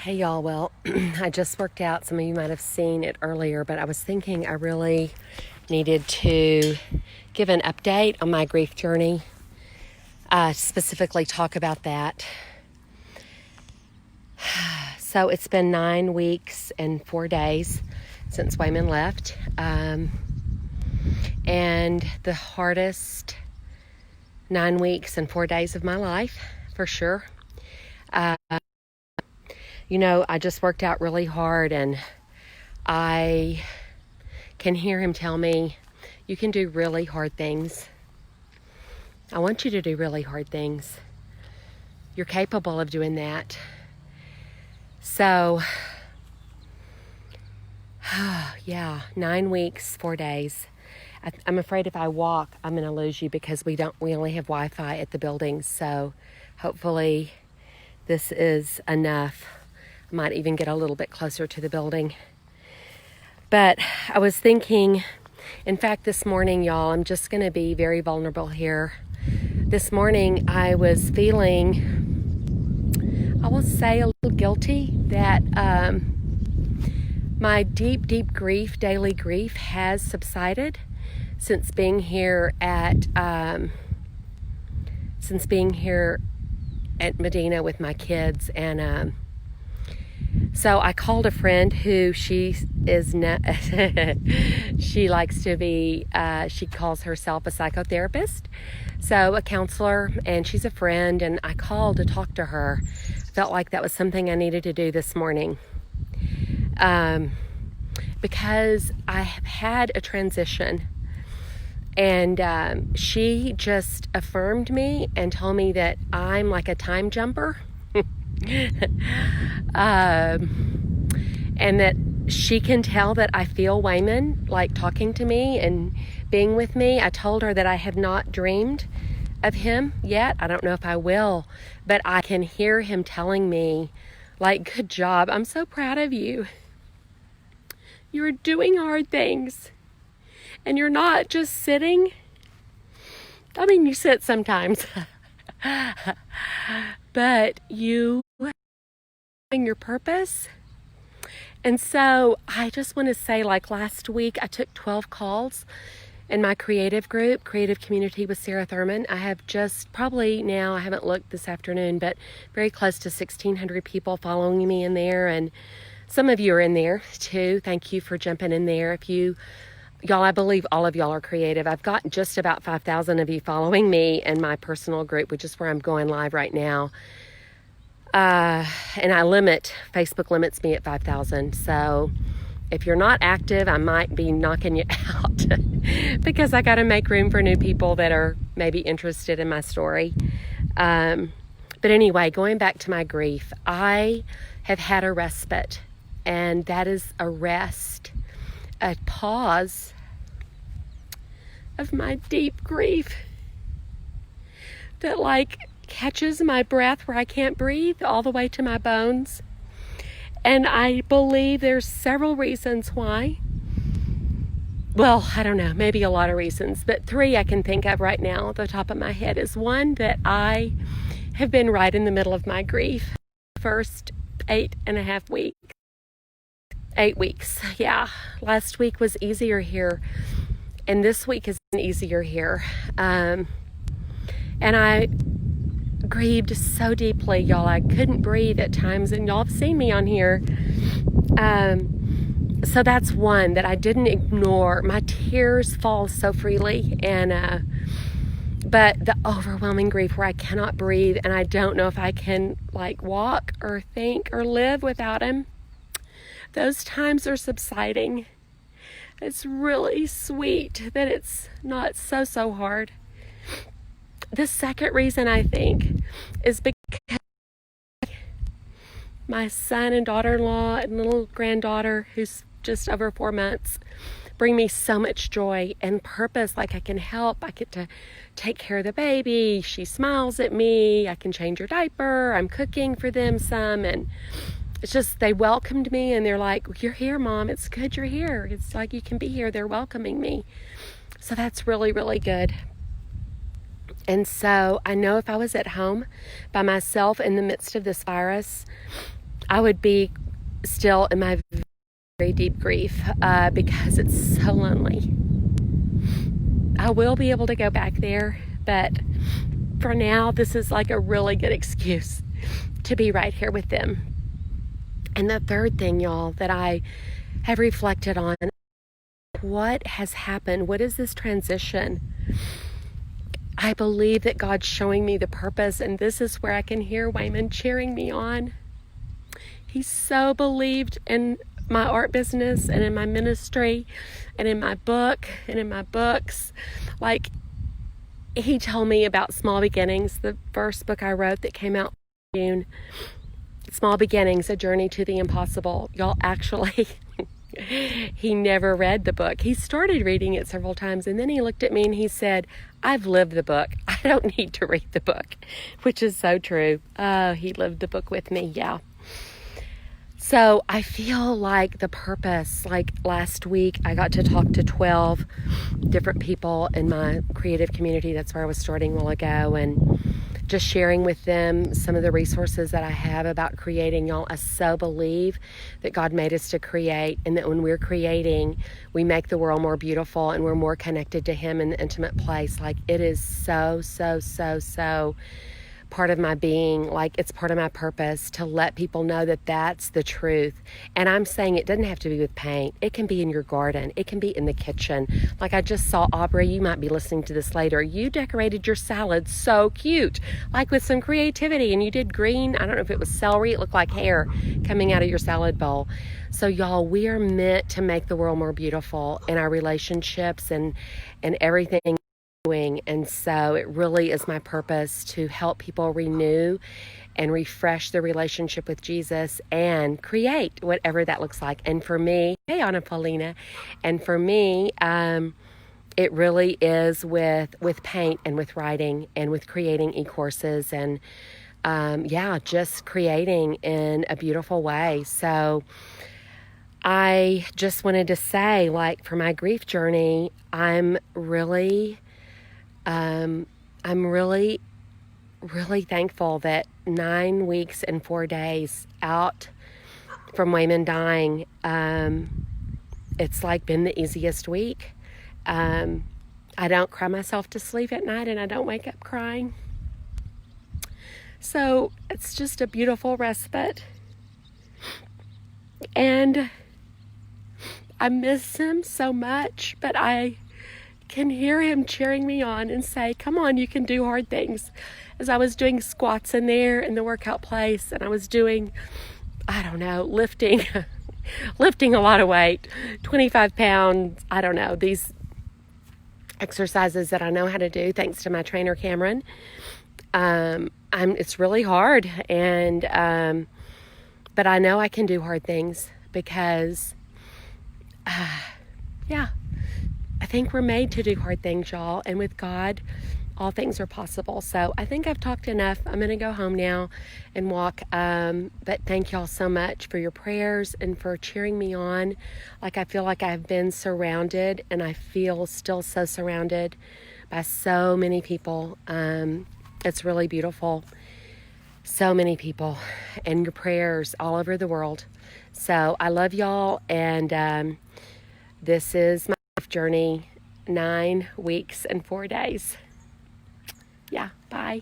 Hey y'all, well, I just worked out. Some of you might have seen it earlier, but I was thinking I really needed to give an update on my grief journey, specifically talk about that. So it's been 9 weeks and 4 days since Wayman left, and the hardest 9 weeks and 4 days of my life, for sure. I just worked out really hard, and I can hear him tell me, you can do really hard things. I want you to do really hard things. You're capable of doing that. So, yeah, 9 weeks, 4 days. I'm afraid if I walk, I'm going to lose you because we only have Wi-Fi at the building. So hopefully this is enough. I might even get a little bit closer to the building. But I was thinking, in fact, this morning, y'all, I'm just going to be very vulnerable here. This morning, I was feeling, I will say, a little guilty that my deep, deep grief, daily grief, has subsided since being here at Medina with my kids. And so I called a friend who she likes to be, she calls herself a psychotherapist, so a counselor, and she's a friend, and I called to talk to her. Felt like that was something I needed to do this morning, because I have had a transition, and she just affirmed me and told me that I'm like a time jumper. And that she can tell that I feel Wayman like talking to me and being with me. I told her that I have not dreamed of him yet. I don't know if I will, but I can hear him telling me, like, good job. I'm so proud of you. You're doing hard things, and you're not just sitting. I mean, you sit sometimes, but you your purpose. And so I just want to say, like last week, I took 12 calls in my creative group, Creative Community with Sarah Thurman. I have just probably now, I haven't looked this afternoon, but very close to 1,600 people following me in there. And some of you are in there too. Thank you for jumping in there. Y'all, I believe all of y'all are creative. I've got just about 5,000 of you following me in my personal group, which is where I'm going live right now. And Facebook limits me at 5,000. So if you're not active, I might be knocking you out because I got to make room for new people that are maybe interested in my story. But anyway, going back to my grief, I have had a respite, and that is a rest, a pause of my deep grief that catches my breath where I can't breathe all the way to my bones. And I believe there's several reasons why. Well, I don't know, maybe a lot of reasons, but 3 I can think of right now at the top of my head is one, that I have been right in the middle of my grief. First 8.5 weeks. 8 weeks, yeah. Last week was easier here, and this week is easier here. And I grieved so deeply, y'all. I couldn't breathe at times, and y'all have seen me on here. So that's one that I didn't ignore. My tears fall so freely, and but the overwhelming grief where I cannot breathe and I don't know if I can walk or think or live without him, those times are subsiding. It's really sweet that it's not so hard. The second reason, I think, is because my son and daughter-in-law and little granddaughter, who's just over 4 months, bring me so much joy and purpose. Like, I can help. I get to take care of the baby. She smiles at me. I can change her diaper. I'm cooking for them some. And it's just, they welcomed me, and they're like, you're here, Mom. It's good you're here. It's like you can be here. They're welcoming me. So that's really, really good. And so I know if I was at home by myself in the midst of this virus, I would be still in my very deep grief because it's so lonely. I will be able to go back there, but for now, this is like a really good excuse to be right here with them. And the third thing, y'all, that I have reflected on, what has happened? What is this transition? I believe that God's showing me the purpose, and this is where I can hear Wayman cheering me on. He so believed in my art business and in my ministry and in my book and in my books. Like, he told me about Small Beginnings, the first book I wrote that came out in June. Small Beginnings, A Journey to the Impossible. Y'all, actually, he never read the book. He started reading it several times, and then he looked at me and he said, I've lived the book. I don't need to read the book, which is so true. Oh, he lived the book with me, yeah. So I feel like the purpose, like last week, I got to talk to 12 different people in my creative community. That's where I was starting a while ago, and just sharing with them some of the resources that I have about creating. Y'all, I so believe that God made us to create, and that when we're creating, we make the world more beautiful and we're more connected to Him in the intimate place. Like, it is so part of my being. Like, it's part of my purpose to let people know that that's the truth. And I'm saying it doesn't have to be with paint. It can be in your garden. It can be in the kitchen. Like, I just saw Aubrey, you might be listening to this later. You decorated your salad so cute, like with some creativity, and you did green. I don't know if it was celery. It looked like hair coming out of your salad bowl. So y'all, we are meant to make the world more beautiful in our relationships and everything. And so it really is my purpose to help people renew and refresh their relationship with Jesus and create whatever that looks like. And for me, hey, Anna Paulina, and for me, it really is with paint and with writing and with creating e-courses and just creating in a beautiful way. So I just wanted to say, like, for my grief journey, I'm really thankful that 9 weeks and 4 days out from Wayman dying, it's like been the easiest week. I don't cry myself to sleep at night, and I don't wake up crying. So it's just a beautiful respite. And I miss him so much, but I can hear him cheering me on and say, come on, you can do hard things. As I was doing squats in there in the workout place, and I was doing, I don't know, lifting a lot of weight, 25 pounds, I don't know, these exercises that I know how to do thanks to my trainer, Cameron. It's really hard, and but I know I can do hard things because, I think we're made to do hard things, y'all. And with God, all things are possible. So I think I've talked enough. I'm going to go home now and walk. But thank y'all so much for your prayers and for cheering me on. Like, I feel like I've been surrounded, and I feel still so surrounded by so many people. It's really beautiful. So many people, and your prayers all over the world. So I love y'all, and this is my life journey, 9 weeks and 4 days. Yeah, bye.